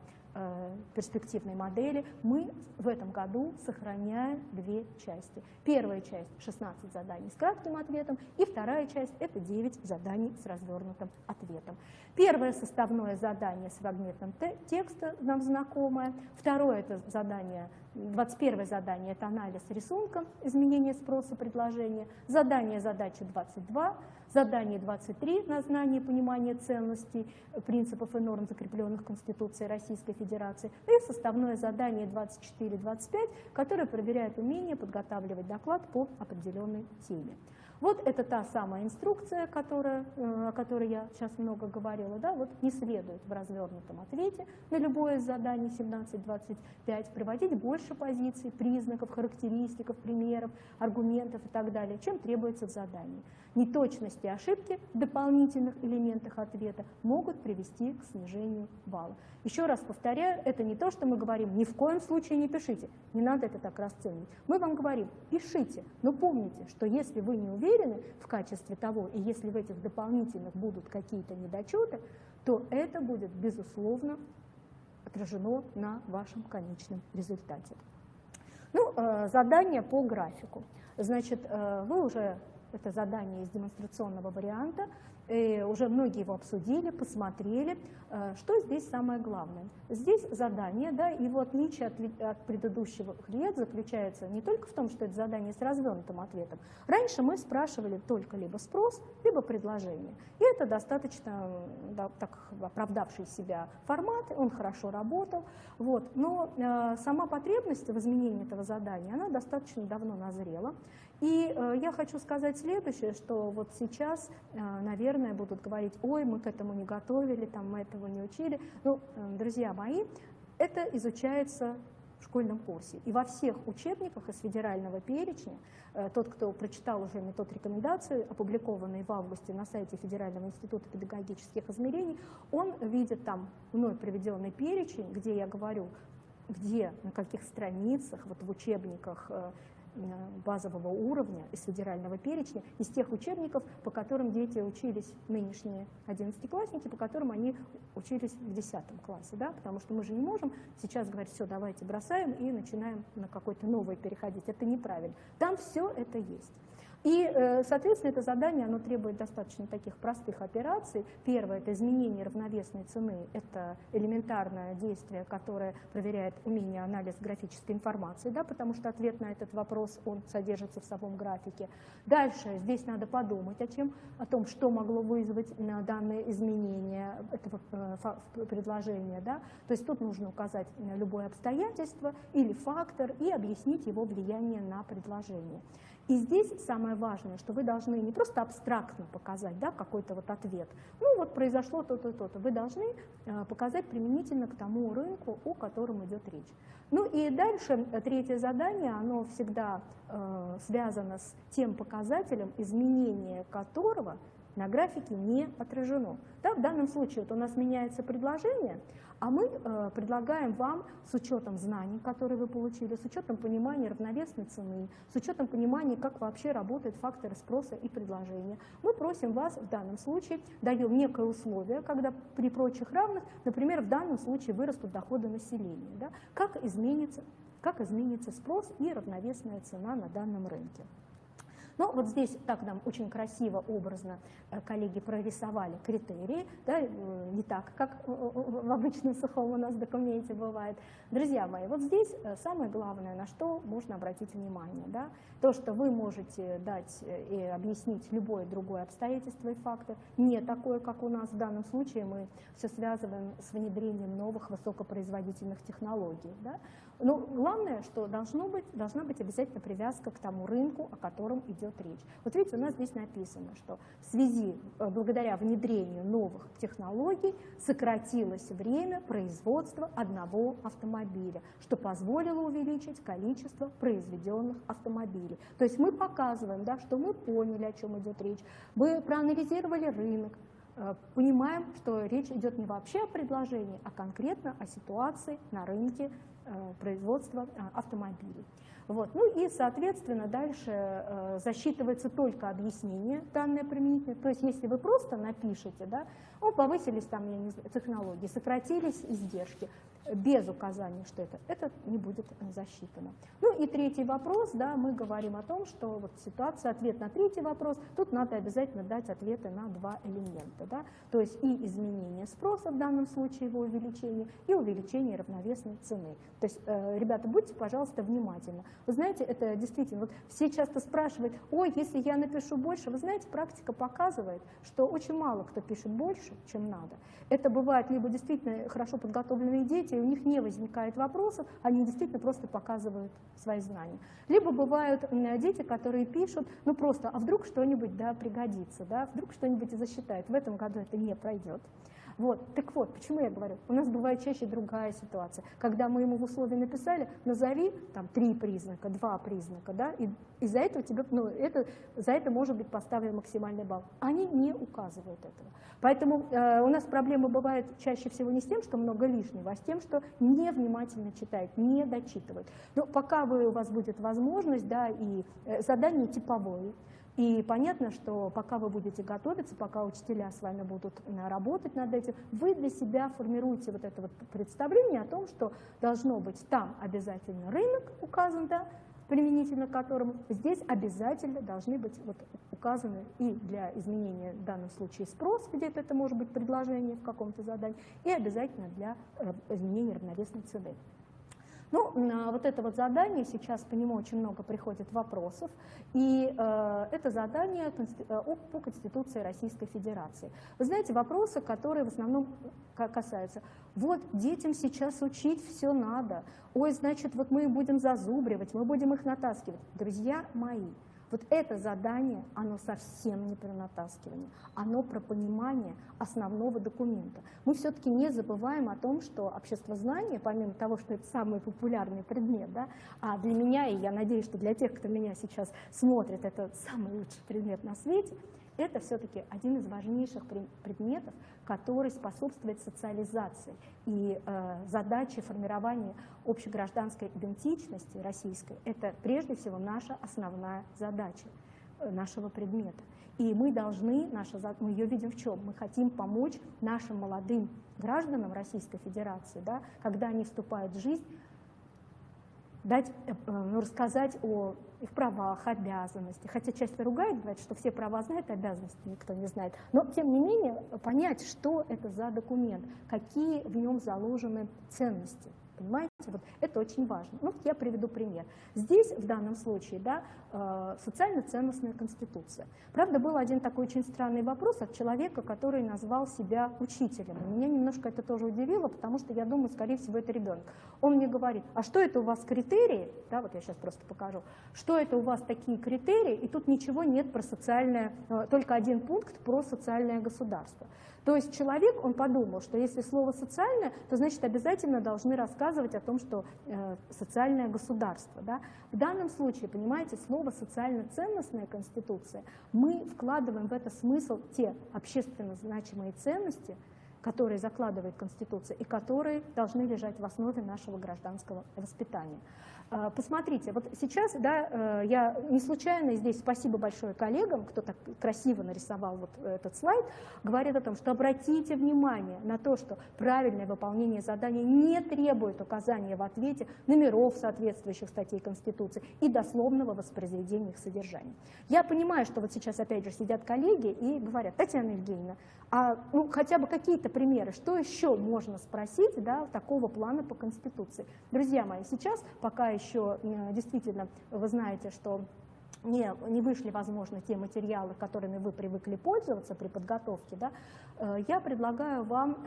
перспективной модели мы в этом году сохраняем две части. Первая часть — 16 заданий с кратким ответом, и вторая часть — это 9 заданий с развернутым ответом. Первое составное задание с фрагментом текста нам знакомое, второе это задание, 21 задание — это анализ рисунка, изменение спроса предложения, задание задачи 22, задание 23 на знание и понимание ценностей, принципов и норм, закрепленных Конституцией Российской Федерации, и составное задание 24-25, которое проверяет умение подготавливать доклад по определенной теме. Вот это та самая инструкция, о которой я сейчас много говорила, да, вот не следует в развернутом ответе на любое из заданий 17-25 приводить больше позиций, признаков, характеристик, примеров, аргументов и так далее, чем требуется в задании. Неточности и ошибки в дополнительных элементах ответа могут привести к снижению балла. Еще раз повторяю, это не то, что мы говорим, ни в коем случае не пишите, не надо это так расценивать. Мы вам говорим, пишите, но помните, что если вы не уверены в качестве того, и если в этих дополнительных будут какие-то недочеты, то это будет, безусловно, отражено на вашем конечном результате. Ну, задание по графику. Значит, вы уже это задание из демонстрационного варианта, и уже многие его обсудили, посмотрели. Что здесь самое главное? Здесь задание, да, его отличие от предыдущих лет заключается не только в том, что это задание с развернутым ответом. Раньше мы спрашивали только либо спрос, либо предложение. И это достаточно так оправдавший себя формат, он хорошо работал. Вот. Но сама потребность в изменении этого задания, она достаточно давно назрела. И я хочу сказать следующее, что вот сейчас, наверное, будут говорить, ой, мы к этому не готовили, там, мы этого не учили. Ну, друзья мои, это изучается в школьном курсе. И во всех учебниках из федерального перечня, тот, кто прочитал уже метод рекомендаций, опубликованный в августе на сайте Федерального института педагогических измерений, он видит там мной приведенный перечень, где я говорю, где, на каких страницах, вот в учебниках базового уровня из федерального перечня, из тех учебников, по которым дети учились, нынешние 11-классники, по которым они учились в 10 классе, да? Потому что мы же не можем сейчас говорить, все, давайте бросаем и начинаем на какой-то новый переходить. Это неправильно. Там все это есть. И, соответственно, это задание, оно требует достаточно таких простых операций. Первое – это изменение равновесной цены. Это элементарное действие, которое проверяет умение анализа графической информации, да, потому что ответ на этот вопрос, он содержится в самом графике. Дальше здесь надо подумать о том, что могло вызвать данное изменение этого предложения. Да. То есть тут нужно указать любое обстоятельство или фактор и объяснить его влияние на предложение. И здесь самое важное, что вы должны не просто абстрактно показать, да, какой-то вот ответ, ну вот произошло то-то, то-то, вы должны показать применительно к тому рынку, о котором идет речь. Ну и дальше третье задание, оно всегда связано с тем показателем, изменение которого на графике не отражено. Да, в данном случае вот у нас меняется предложение, а мы предлагаем вам с учетом знаний, которые вы получили, с учетом понимания равновесной цены, с учетом понимания, как вообще работают факторы спроса и предложения. Мы просим вас в данном случае, даем некое условие, когда при прочих равных, например, в данном случае вырастут доходы населения, да, как изменится спрос и равновесная цена на данном рынке. Ну, вот здесь так нам очень красиво, образно коллеги прорисовали критерии, да, не так, как в обычном сухом у нас документе бывает. Друзья мои, вот здесь самое главное, на что можно обратить внимание, да, то, что вы можете дать и объяснить любое другое обстоятельство и фактор, не такое, как у нас в данном случае, мы все связываем с внедрением новых высокопроизводительных технологий. Да. Но главное, что должна быть обязательно привязка к тому рынку, о котором идет речь. Вот видите, у нас здесь написано, что в связи, благодаря внедрению новых технологий сократилось время производства одного автомобиля, что позволило увеличить количество произведенных автомобилей. То есть мы показываем, да, что мы поняли, о чем идет речь, мы проанализировали рынок, понимаем, что речь идет не вообще о предложении, а конкретно о ситуации на рынке производства автомобилей. Вот. Ну и, соответственно, дальше засчитывается только объяснение данное применительное. То есть если вы просто напишете, да, повысились там, я не знаю, технологии, сократились издержки, без указания, что это не будет засчитано. Ну и третий вопрос, да, мы говорим о том, что вот ситуация, ответ на третий вопрос, тут надо обязательно дать ответы на два элемента. Да, то есть и изменение спроса, в данном случае его увеличение, и увеличение равновесной цены. То есть, ребята, будьте, пожалуйста, внимательны. Вы знаете, это действительно, вот все часто спрашивают, ой, если я напишу больше, вы знаете, практика показывает, что очень мало кто пишет больше, чем надо. Это бывает либо действительно хорошо подготовленные дети, и у них не возникает вопросов, они действительно просто показывают свои знания. Либо бывают дети, которые пишут, ну просто, а вдруг что-нибудь, да, пригодится, да, вдруг что-нибудь и засчитают. В этом году это не пройдет. Вот. Так вот, почему я говорю? У нас бывает чаще другая ситуация. Когда мы ему в условии написали, назови там 3 признака, 2 признака, да, и за это тебе, за это может быть поставлен максимальный балл. Они не указывают этого. Поэтому у нас проблемы бывают чаще всего не с тем, что много лишнего, а с тем, что невнимательно читают, не дочитывают. Но пока у вас будет возможность, да, и задание типовое. И понятно, что пока вы будете готовиться, пока учителя с вами будут работать над этим, вы для себя формируете вот это вот представление о том, что должно быть там обязательно рынок указан, да, применительно к которому здесь обязательно должны быть вот указаны и для изменения в данном случае спрос, где-то это может быть предложение в каком-то задании, и обязательно для изменения равновесной цены. Ну, вот это вот задание, сейчас по нему очень много приходит вопросов, и это задание по Конституции Российской Федерации. Вы знаете, вопросы, которые в основном касаются, вот детям сейчас учить все надо, ой, значит, вот мы их будем зазубривать, мы будем их натаскивать. Друзья мои, вот это задание, оно совсем не про натаскивание, оно про понимание основного документа. Мы все-таки не забываем о том, что обществознание, помимо того, что это самый популярный предмет, да, а для меня, и я надеюсь, что для тех, кто меня сейчас смотрит, это самый лучший предмет на свете, это все-таки один из важнейших предметов, который способствует социализации и задаче формирования общегражданской идентичности российской. Это прежде всего наша основная задача нашего предмета. И мы должны, мы ее видим в чем? Мы хотим помочь нашим молодым гражданам Российской Федерации, да, когда они вступают в жизнь, рассказать о их правах, обязанностях. Хотя часто ругают, говорят, что все права знают, обязанности никто не знает. Но, тем не менее, понять, что это за документ, какие в нем заложены ценности. Понимаете, вот это очень важно. Ну, я приведу пример. Здесь, в данном случае, да, социально-ценностная конституция. Правда, был один такой очень странный вопрос от человека, который назвал себя учителем. И меня немножко это тоже удивило, потому что я думаю, скорее всего, это ребенок. Он мне говорит, а что это у вас критерии? Да, вот я сейчас просто покажу. Что это у вас такие критерии? И тут ничего нет про социальное, только один пункт про социальное государство. То есть человек, он подумал, что если слово «социальное», то значит обязательно должны рассказывать рассказывать о том, что социальное государство. Да? В данном случае, понимаете, слово «социально-ценностная конституция», мы вкладываем в это смысл те общественно значимые ценности, которые закладывает Конституция и которые должны лежать в основе нашего гражданского воспитания. Посмотрите, вот сейчас, да, я не случайно здесь, спасибо большое коллегам, кто так красиво нарисовал вот этот слайд, говорит о том, что обратите внимание на то, что правильное выполнение задания не требует указания в ответе номеров соответствующих статей Конституции и дословного воспроизведения их содержания. Я понимаю, что вот сейчас опять же сидят коллеги и говорят: Татьяна Евгеньевна, ну, хотя бы какие-то примеры, что еще можно спросить, да, такого плана по Конституции. Друзья мои, сейчас, пока еще действительно вы знаете, что не вышли, возможно, те материалы, которыми вы привыкли пользоваться при подготовке, да, я предлагаю вам,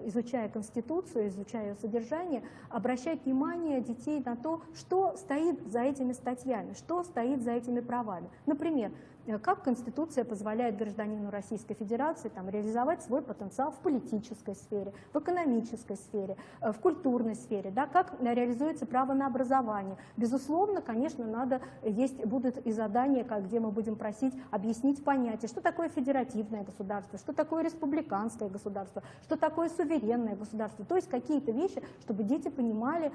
изучая Конституцию, изучая ее содержание, обращать внимание детей на то, что стоит за этими статьями, что стоит за этими правами. Например, как Конституция позволяет гражданину Российской Федерации там, реализовать свой потенциал в политической сфере, в экономической сфере, в культурной сфере, да, как реализуется право на образование. Безусловно, конечно, будут и задания, где мы будем просить объяснить понятие, что такое федеративное государство, что такое республиканское государство, что такое суверенное государство. То есть какие-то вещи, чтобы дети понимали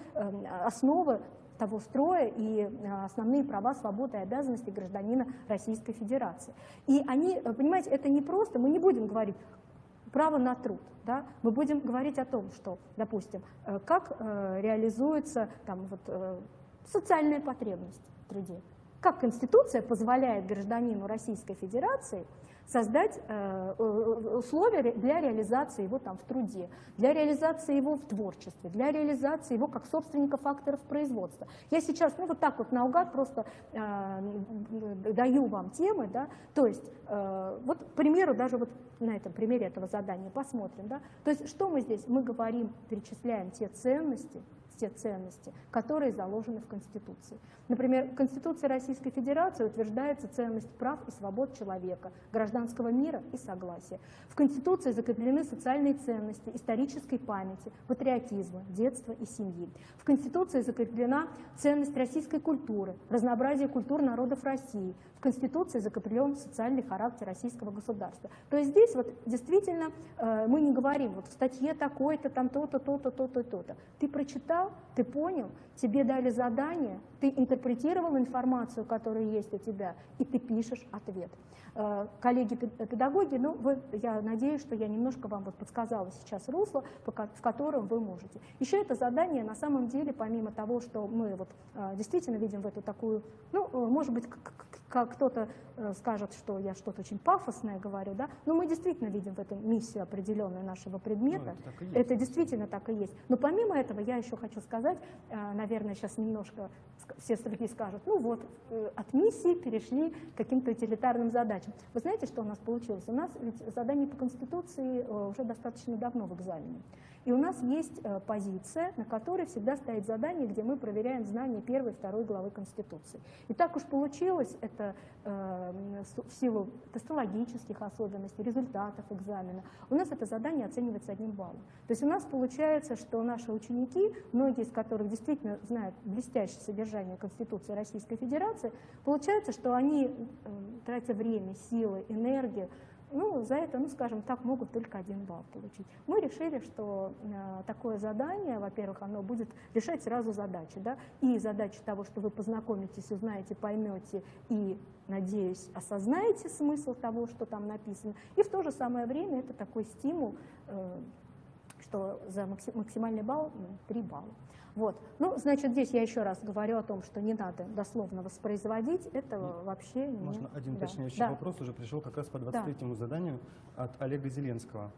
основы того строя и основные права, свободы и обязанности гражданина Российской Федерации. И они, понимаете, это не просто, мы не будем говорить право на труд, да? Мы будем говорить о том, что, допустим, как реализуется там, социальная потребность в труде, как Конституция позволяет гражданину Российской Федерации создать условия для реализации его там в труде, для реализации его в творчестве, для реализации его как собственника факторов производства. Я сейчас вот так вот наугад просто даю вам темы, да, то есть вот, к примеру, даже вот на этом примере этого задания посмотрим, да, то есть что мы здесь? Мы говорим, перечисляем те ценности, которые заложены в Конституции. Например, в Конституции Российской Федерации утверждается ценность прав и свобод человека, гражданского мира и согласия. В Конституции закреплены социальные ценности, исторической памяти, патриотизма, детства и семьи. В Конституции закреплена ценность российской культуры, разнообразие культур народов России. В Конституции закреплен социальный характер российского государства. То есть здесь вот действительно мы не говорим, вот в статье такой-то, там то-то, то-то, то-то, то-то. Ты прочитал, ты понял, тебе дали задание, ты интерпретировал информацию, которая есть у тебя, и ты пишешь ответ. Коллеги-педагоги, ну, я надеюсь, что я немножко вам вот подсказала сейчас русло, в котором вы можете. Еще это задание, на самом деле, помимо того, что мы вот действительно видим в эту такую, ну, может быть, как кто-то скажет, что я что-то очень пафосное говорю, да, но мы действительно видим в этом миссию определенную нашего предмета. Ну, это действительно так и есть. Но помимо этого я еще хочу сказать, наверное, сейчас немножко все другие скажут, ну вот, от миссии перешли к каким-то утилитарным задачам. Вы знаете, что у нас получилось? У нас ведь задание по Конституции уже достаточно давно в экзамене. И у нас есть позиция, на которой всегда стоит задание, где мы проверяем знания 1 и 2 главы Конституции. И так уж получилось, это в силу тестологических особенностей, результатов экзамена, у нас это задание оценивается 1 баллом. То есть у нас получается, что наши ученики, многие из которых действительно знают блестящее содержание Конституции Российской Федерации, получается, что они, тратя время, силы, энергию, ну, за это, ну, скажем так, могут только 1 балл получить. Мы решили, что такое задание, во-первых, оно будет решать сразу задачи, да, и задачу того, что вы познакомитесь, узнаете, поймете и, надеюсь, осознаете смысл того, что там написано, и в то же самое время это такой стимул, что за максимальный балл 3 балла. Вот. Ну, значит, здесь я еще раз говорю о том, что не надо дословно воспроизводить, это вообще не... Можно один уточняющий вопрос, уже пришел как раз по 23-му заданию от Олега Зеленского,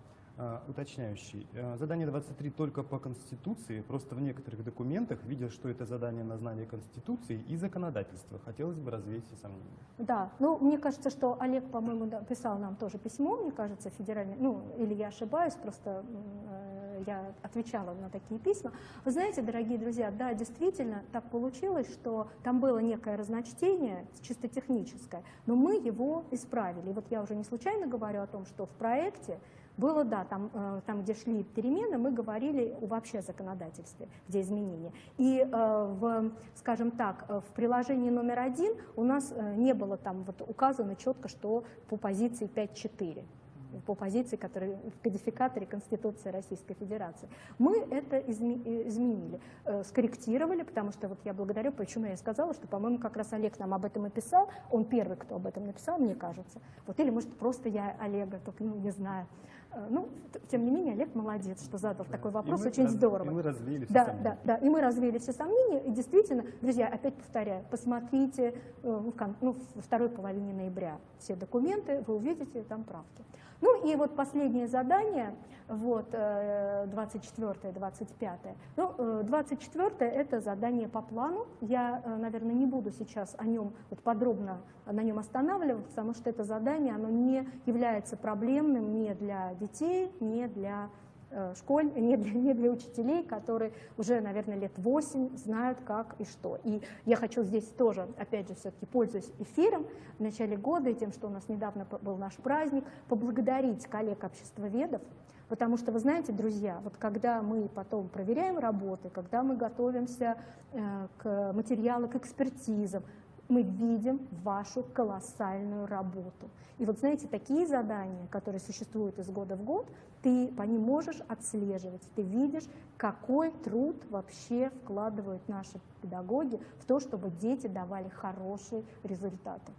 уточняющий. Задание 23 только по Конституции, просто в некоторых документах видел, что это задание на знание Конституции и законодательства. Хотелось бы развеять все сомнения. Да, ну, мне кажется, что Олег, по-моему, писал нам тоже письмо, мне кажется, федеральное, ну, или я ошибаюсь, просто... Я отвечала на такие письма. Вы знаете, дорогие друзья, да, действительно так получилось, что там было некое разночтение, чисто техническое, но мы его исправили. И вот я уже не случайно говорю о том, что в проекте было, да, там, где шли перемены, мы говорили вообще о законодательстве, где изменения. И, скажем так, в приложении номер 1 у нас не было там вот указано четко, что по позиции 5.4. По позиции, которая в кодификаторе Конституции Российской Федерации. Мы это изменили, скорректировали, потому что вот я благодарю, почему я сказала, что, по-моему, как раз Олег нам об этом и писал, он первый, кто об этом написал, мне кажется. Вот, или, может, просто я Олега, только, не знаю. Ну, тем не менее, Олег молодец, что задал такой вопрос, очень здорово. И мы развеяли все сомнения. Да, и мы развеяли все сомнения, и действительно, друзья, опять повторяю, посмотрите во второй половине ноября все документы, вы увидите там правки. Ну и вот последнее задание, вот 24-е, 25-е. Ну, 24-е это задание по плану. Я, наверное, не буду сейчас о нем вот подробно на нем останавливаться, потому что это задание, оно не является проблемным ни для детей, ни для не для учителей, которые уже, наверное, лет 8 знают, как и что. И я хочу здесь тоже, опять же, все-таки пользуясь эфиром в начале года и тем, что у нас недавно был наш праздник, поблагодарить коллег обществоведов, потому что, вы знаете, друзья, вот когда мы потом проверяем работы, когда мы готовимся к материалу, к экспертизам, мы видим вашу колоссальную работу. И вот знаете, такие задания, которые существуют из года в год, ты по ним можешь отслеживать, ты видишь, какой труд вообще вкладывают наши педагоги в то, чтобы дети давали хорошие результаты.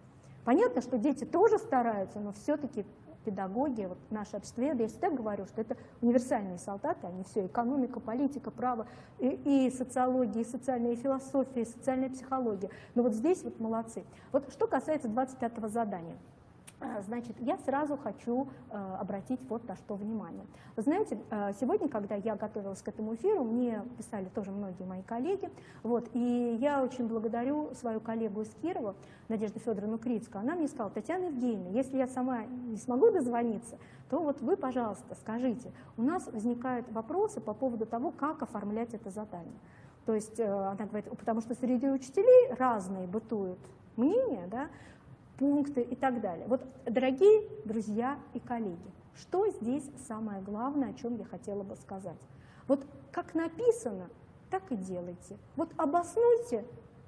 Понятно, что дети тоже стараются, но все-таки педагоги, вот наши обществоведы, я всегда говорю, что это универсальные солдаты, они все, экономика, политика, право, и социология, и социальная философия, и социальная психология. Но вот здесь вот молодцы. Вот что касается 25-го задания. Значит, я сразу хочу обратить вот на что внимание. Вы знаете, сегодня, когда я готовилась к этому эфиру, мне писали тоже многие мои коллеги, вот, и я очень благодарю свою коллегу из Кирова, Надежду Федоровну Крицкую. Она мне сказала: Татьяна Евгеньевна, если я сама не смогу дозвониться, то вот вы, пожалуйста, скажите, у нас возникают вопросы по поводу того, как оформлять это задание. То есть она говорит, потому что среди учителей разные бытуют мнения, да, пункты и так далее. Вот, дорогие друзья и коллеги, что здесь самое главное, о чем я хотела бы сказать? Вот как написано, так и делайте. Вот обоснуйте,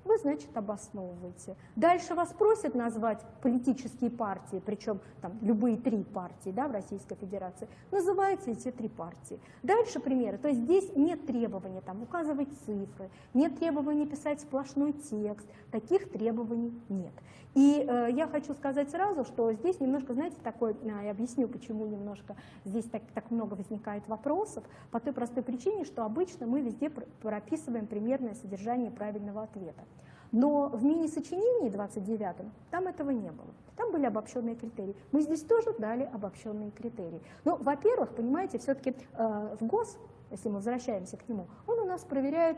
вы, значит, обосновываете. Дальше вас просят назвать политические партии, причем там любые 3 партии, да, в Российской Федерации, называйте эти 3 партии. Дальше примеры. То есть здесь нет требования там, указывать цифры, нет требования писать сплошной текст, таких требований нет. И я хочу сказать сразу, что здесь немножко, знаете, такой, я объясню, почему немножко здесь так много возникает вопросов, по той простой причине, что обычно мы везде прописываем примерное содержание правильного ответа. Но в мини-сочинении 29-м там этого не было. Там были обобщенные критерии. Мы здесь тоже дали обобщенные критерии. Но, во-первых, понимаете, все-таки в ГОС, если мы возвращаемся к нему, он у нас проверяет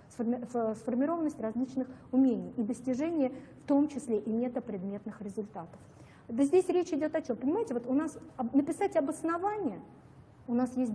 сформированность различных умений и достижения, в том числе и метапредметных результатов. Да здесь речь идет о чем? Понимаете, вот у нас написать обоснование, у нас есть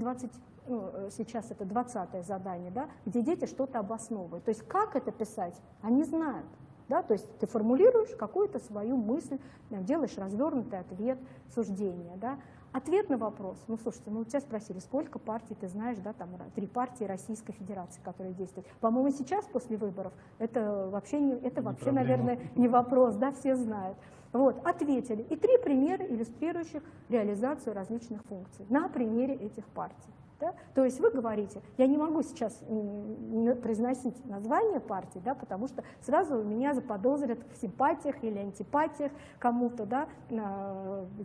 сейчас это 20-е задание, да, где дети что-то обосновывают. То есть как это писать, они знают. Да? То есть ты формулируешь какую-то свою мысль, делаешь развернутый ответ, суждение. Да? Ответ на вопрос, ну слушайте, мы у тебя спросили, сколько партий ты знаешь, да, там 3 партии Российской Федерации, которые действуют. По-моему, сейчас после выборов это вообще, наверное, не вопрос, да, все знают. Вот, ответили. И 3 примера, иллюстрирующих реализацию различных функций на примере этих партий. Да? То есть вы говорите, я не могу сейчас произносить название партии, да, потому что сразу меня заподозрят в симпатиях или антипатиях кому-то. Да?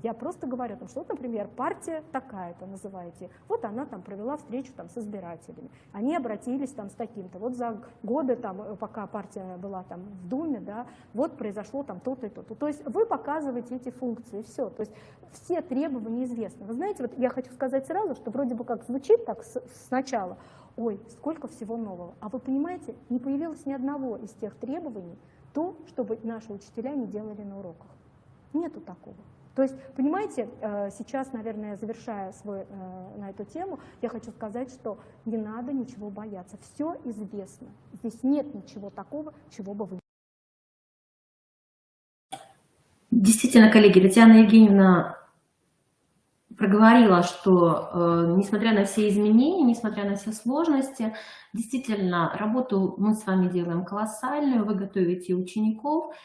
Я просто говорю, что, вот, например, партия такая-то называете, вот она там провела встречу там, с избирателями, они обратились там, с таким-то, вот за годы, там, пока партия была там, в Думе, да, вот произошло там то-то и то-то. То есть вы показываете эти функции, все. То есть все требования известны. Вы знаете, вот я хочу сказать сразу, что вроде бы как звучит так сначала, ой, сколько всего нового. А вы понимаете, не появилось ни одного из тех требований, то, чтобы наши учителя не делали на уроках. Нету такого. То есть, понимаете, сейчас, наверное, завершая на эту тему, я хочу сказать, что не надо ничего бояться. Все известно. Здесь нет ничего такого, чего бы вы... Действительно, коллеги, Татьяна Евгеньевна проговорила, что несмотря на все изменения, несмотря на все сложности, действительно, работу мы с вами делаем колоссальную, вы готовите учеников,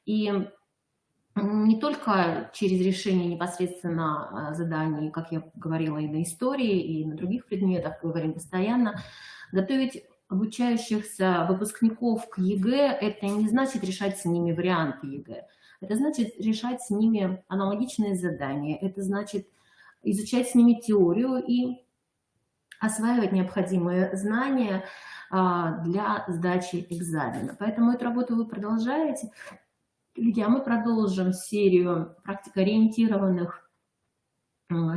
и не только через решение непосредственно заданий, как я говорила, и на истории, и на других предметах, говорим постоянно, готовить обучающихся выпускников к ЕГЭ, это не значит решать с ними варианты ЕГЭ, это значит решать с ними аналогичные задания, это значит изучать с ними теорию и осваивать необходимые знания для сдачи экзамена. Поэтому эту работу вы продолжаете. А мы продолжим серию практикоориентированных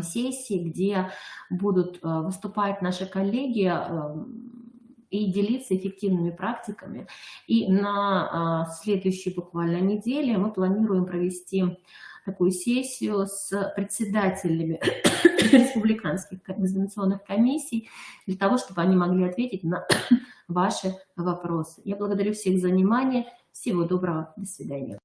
сессий, где будут выступать наши коллеги и делиться эффективными практиками. И на следующей буквально неделе мы планируем провести такую сессию с председателями республиканских экзаменационных комиссий для того, чтобы они могли ответить на ваши вопросы. Я благодарю всех за внимание. Всего доброго. До свидания.